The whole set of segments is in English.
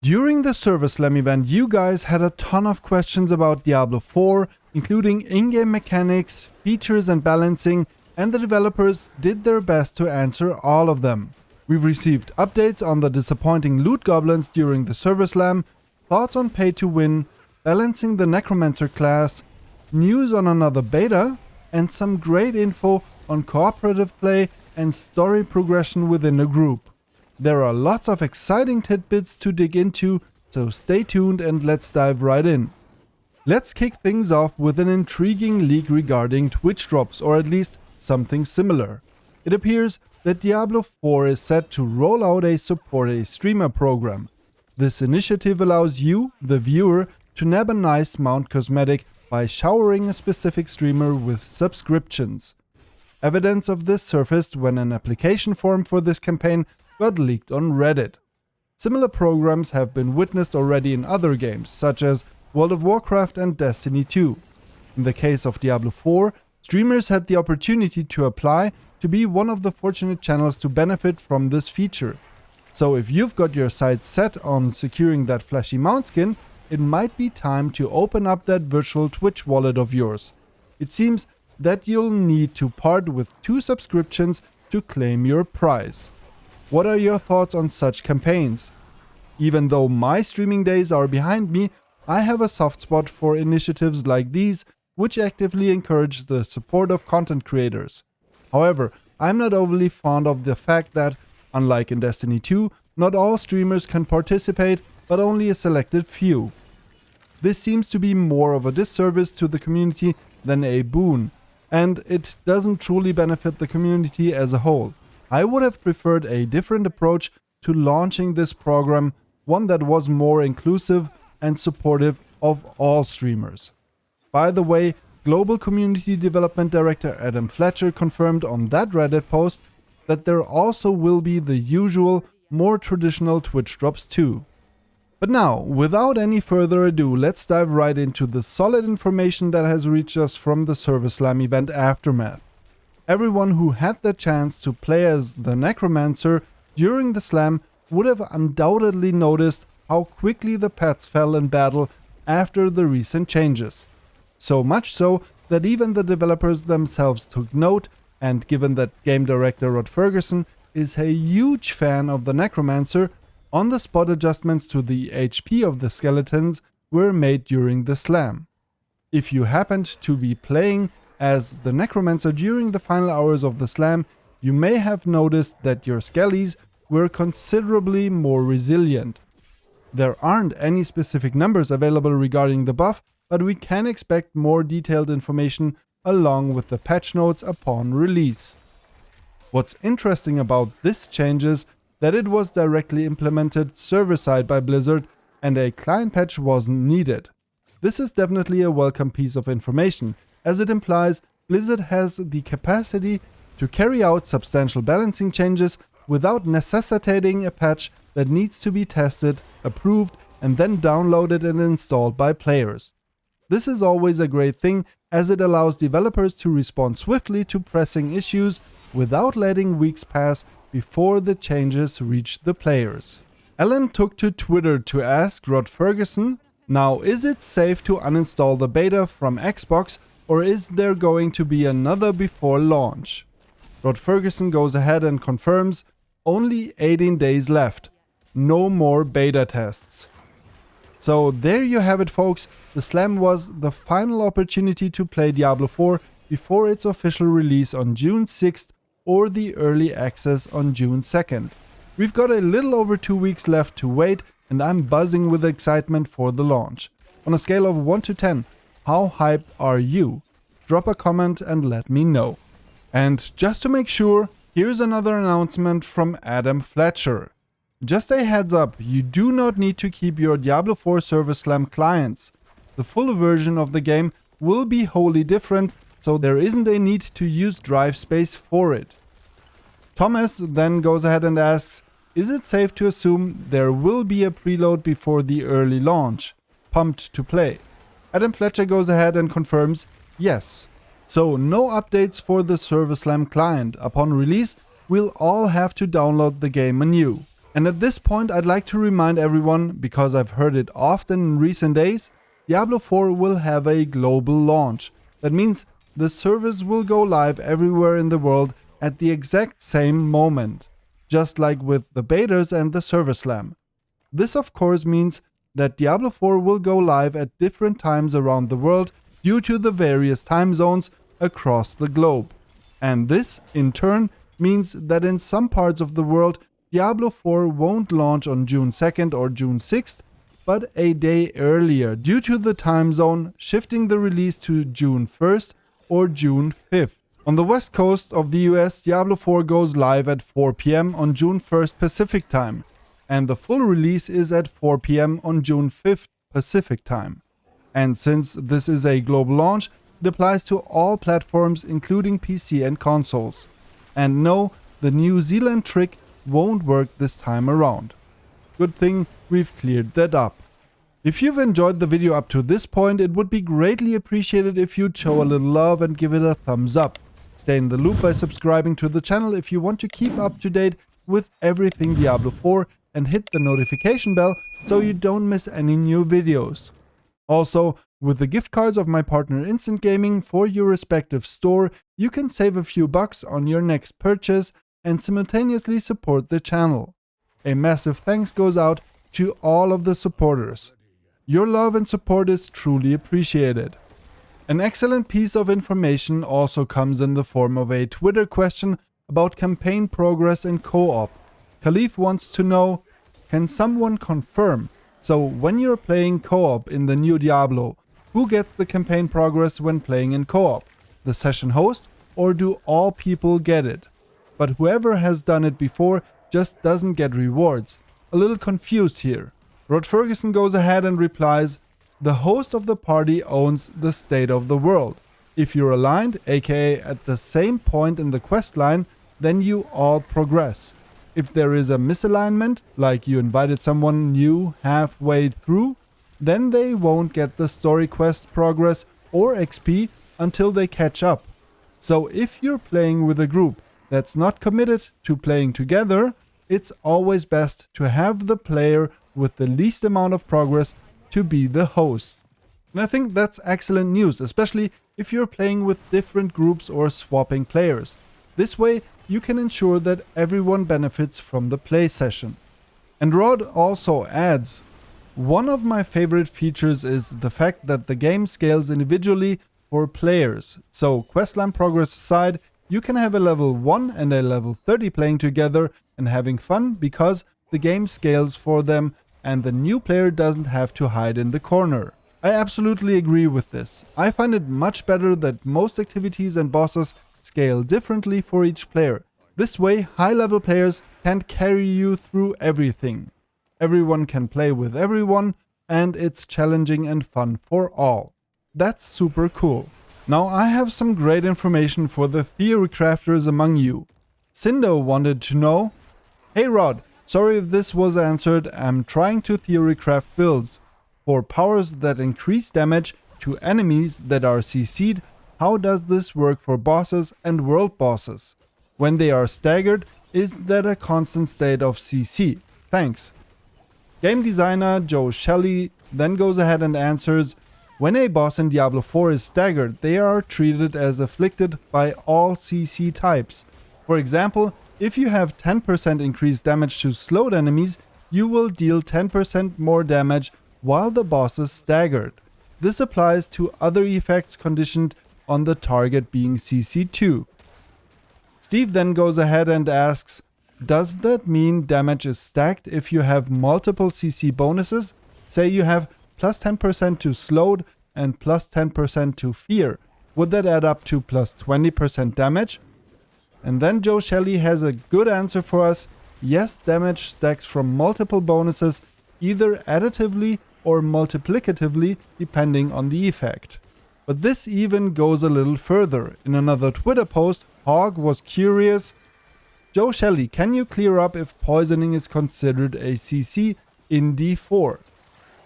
During the Server Slam event, you guys had a ton of questions about Diablo 4, including in-game mechanics, features and balancing, and the developers did their best to answer all of them. We've received updates on the disappointing Loot Goblins during the Server Slam, thoughts on pay to win, balancing the Necromancer class, news on another beta, and some great info on cooperative play and story progression within the group. There are lots of exciting tidbits to dig into, so stay tuned and let's dive right in. Let's kick things off with an intriguing leak regarding Twitch drops, or at least something similar. It appears that Diablo 4 is set to roll out a support a streamer program. This initiative allows you, the viewer, to nab a nice mount cosmetic by showering a specific streamer with subscriptions. Evidence of this surfaced when an application form for this campaign got leaked on Reddit. Similar programs have been witnessed already in other games, such as World of Warcraft and Destiny 2. In the case of Diablo 4, streamers had the opportunity to apply to be one of the fortunate channels to benefit from this feature. So if you've got your sights set on securing that flashy mount skin, it might be time to open up that virtual Twitch wallet of yours. It seems that you'll need to part with 2 subscriptions to claim your prize. What are your thoughts on such campaigns? Even though my streaming days are behind me, I have a soft spot for initiatives like these, which actively encourage the support of content creators. However, I'm not overly fond of the fact that, unlike in Destiny 2, not all streamers can participate, but only a selected few. This seems to be more of a disservice to the community than a boon, and it doesn't truly benefit the community as a whole. I would have preferred a different approach to launching this program, one that was more inclusive and supportive of all streamers. By the way, Global Community Development Director Adam Fletcher confirmed on that Reddit post that there also will be the usual, more traditional Twitch drops too. But now, without any further ado, let's dive right into the solid information that has reached us from the Server Slam event aftermath. Everyone who had the chance to play as the Necromancer during the slam would have undoubtedly noticed how quickly the pets fell in battle after the recent changes. So much so that even the developers themselves took note, and given that game director Rod Ferguson is a huge fan of the Necromancer, on-the-spot adjustments to the HP of the skeletons were made during the slam. If you happened to be playing as the Necromancer during the final hours of the slam, you may have noticed that your skellies were considerably more resilient. There aren't any specific numbers available regarding the buff, but we can expect more detailed information along with the patch notes upon release. What's interesting about this change is that it was directly implemented server-side by Blizzard and a client patch wasn't needed. This is definitely a welcome piece of information, as it implies Blizzard has the capacity to carry out substantial balancing changes without necessitating a patch that needs to be tested, approved, and then downloaded and installed by players. This is always a great thing, as it allows developers to respond swiftly to pressing issues without letting weeks pass before the changes reach the players. Alan took to Twitter to ask Rod Ferguson, now is it safe to uninstall the beta from Xbox, or is there going to be another before launch? Rod Ferguson goes ahead and confirms, only 18 days left. No more beta tests. So there you have it, folks. The slam was the final opportunity to play Diablo 4 before its official release on June 6th or the early access on June 2nd. We've got a little over 2 weeks left to wait, and I'm buzzing with excitement for the launch. On a scale of 1 to 10, how hyped are you? Drop a comment and let me know. And just to make sure, here's another announcement from Adam Fletcher. Just a heads up, you do not need to keep your Diablo 4 Server Slam clients. The full version of the game will be wholly different, so there isn't a need to use drive space for it. Thomas then goes ahead and asks, is it safe to assume there will be a preload before the early launch? Pumped to play. Adam Fletcher goes ahead and confirms, yes. So no updates for the Server Slam client. Upon release, we'll all have to download the game anew. And at this point I'd like to remind everyone, because I've heard it often in recent days, Diablo 4 will have a global launch. That means the service will go live everywhere in the world at the exact same moment, just like with the betas and the server slam. This of course means that Diablo 4 will go live at different times around the world due to the various time zones across the globe. And this, in turn, means that in some parts of the world, Diablo 4 won't launch on June 2nd or June 6th, but a day earlier due to the time zone shifting the release to June 1st or June 5th. On the west coast of the US, Diablo 4 goes live at 4 PM on June 1st Pacific time, and the full release is at 4 PM on June 5th Pacific time. And since this is a global launch, it applies to all platforms including PC and consoles. And no, the New Zealand trick won't work this time around. Good thing we've cleared that up. If you've enjoyed the video up to this point, it would be greatly appreciated if you'd show a little love and give it a thumbs up. Stay in the loop by subscribing to the channel if you want to keep up to date with everything Diablo 4 and hit the notification bell so you don't miss any new videos. Also, with the gift cards of my partner Instant Gaming for your respective store, you can save a few bucks on your next purchase and simultaneously support the channel. A massive thanks goes out to all of the supporters. Your love and support is truly appreciated. An excellent piece of information also comes in the form of a Twitter question about campaign progress in co-op. Khalif wants to know, can someone confirm, so when you're playing co-op in the new Diablo, who gets the campaign progress when playing in co-op? The session host, or do all people get it? But whoever has done it before just doesn't get rewards. A little confused here. Rod Ferguson goes ahead and replies, the host of the party owns the state of the world. If you're aligned, aka at the same point in the quest line, then you all progress. If there is a misalignment, like you invited someone new halfway through, then they won't get the story quest progress or XP until they catch up. So if you're playing with a group that's not committed to playing together, it's always best to have the player with the least amount of progress to be the host. And I think that's excellent news, especially if you're playing with different groups or swapping players. This way you can ensure that everyone benefits from the play session. And Rod also adds, one of my favorite features is the fact that the game scales individually for players. So questline progress aside, you can have a level 1 and a level 30 playing together and having fun because the game scales for them and the new player doesn't have to hide in the corner. I absolutely agree with this. I find it much better that most activities and bosses scale differently for each player. This way, high-level players can't carry you through everything. Everyone can play with everyone, and it's challenging and fun for all. That's super cool. Now I have some great information for the theory crafters among you. Cindo wanted to know, hey Rod, sorry if this was answered, I'm trying to theory craft builds. For powers that increase damage to enemies that are CC'd, how does this work for bosses and world bosses? When they are staggered, is that a constant state of CC? Thanks. Game designer Joe Shelley then goes ahead and answers, when a boss in Diablo 4 is staggered, they are treated as afflicted by all CC types. For example, if you have 10% increased damage to slowed enemies, you will deal 10% more damage while the boss is staggered. This applies to other effects conditioned on the target being CC too. Steve then goes ahead and asks, does that mean damage is stacked if you have multiple CC bonuses? Say you have plus 10% to slowed and plus 10% to fear. Would that add up to plus 20% damage? And then Joe Shelley has a good answer for us. Yes, damage stacks from multiple bonuses, either additively or multiplicatively, depending on the effect. But this even goes a little further. In another Twitter post, Hog was curious, Joe Shelley, can you clear up if poisoning is considered a CC in D4?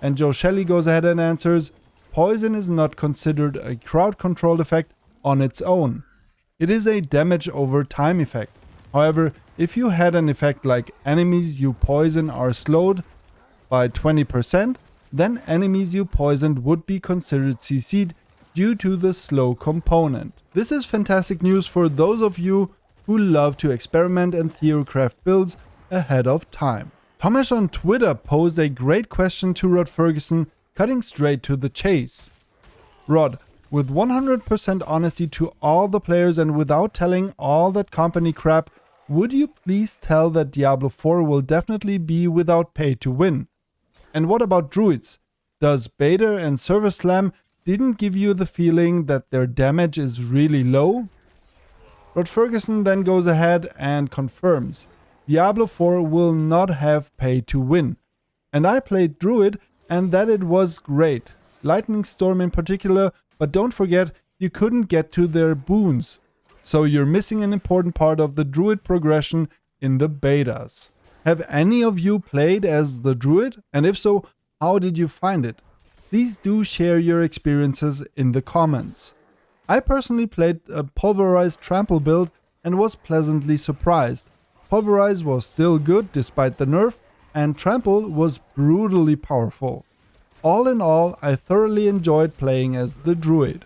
And Joe Shelley goes ahead and answers, poison is not considered a crowd control effect on its own. It is a damage over time effect. However, if you had an effect like enemies you poison are slowed by 20%, then enemies you poisoned would be considered CC'd due to the slow component. This is fantastic news for those of you who love to experiment and theorycraft builds ahead of time. Thomas on Twitter posed a great question to Rod Ferguson, cutting straight to the chase. Rod, with 100% honesty to all the players and without telling all that company crap, would you please tell that Diablo 4 will definitely be without pay to win? And what about druids? Does beta and server slam didn't give you the feeling that their damage is really low? Rod Ferguson then goes ahead and confirms Diablo 4 will not have pay to win. And I played Druid and that it was great. Lightning Storm in particular, but don't forget you couldn't get to their boons. So you're missing an important part of the Druid progression in the betas. Have any of you played as the Druid? And if so, how did you find it? Please do share your experiences in the comments. I personally played a pulverized trample build and was pleasantly surprised. Pulverize was still good despite the nerf, and trample was brutally powerful. All in all, I thoroughly enjoyed playing as the Druid.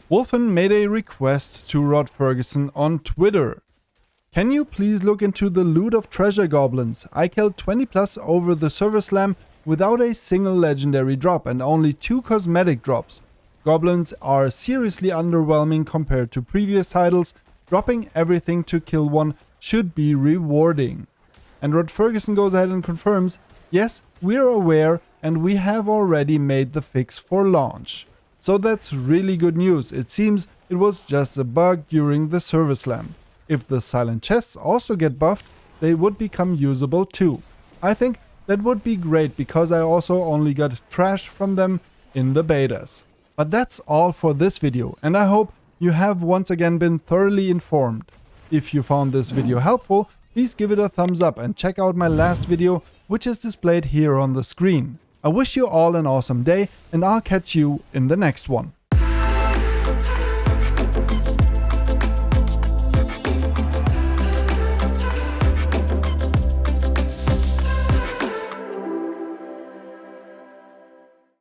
Wolfen made a request to Rod Ferguson on Twitter. Can you please look into the loot of treasure goblins? I killed 20 plus over the server slam without a single legendary drop and only 2 cosmetic drops. Goblins are seriously underwhelming compared to previous titles. Dropping everything to kill one should be rewarding. And Rod Ferguson goes ahead and confirms, yes, we're aware and we have already made the fix for launch. So that's really good news. It seems it was just a bug during the server slam. If the silent chests also get buffed, they would become usable too. I think that would be great because I also only got trash from them in the betas. But that's all for this video and I hope you have once again been thoroughly informed. If you found this video helpful, please give it a thumbs up and check out my last video, which is displayed here on the screen. I wish you all an awesome day and I'll catch you in the next one.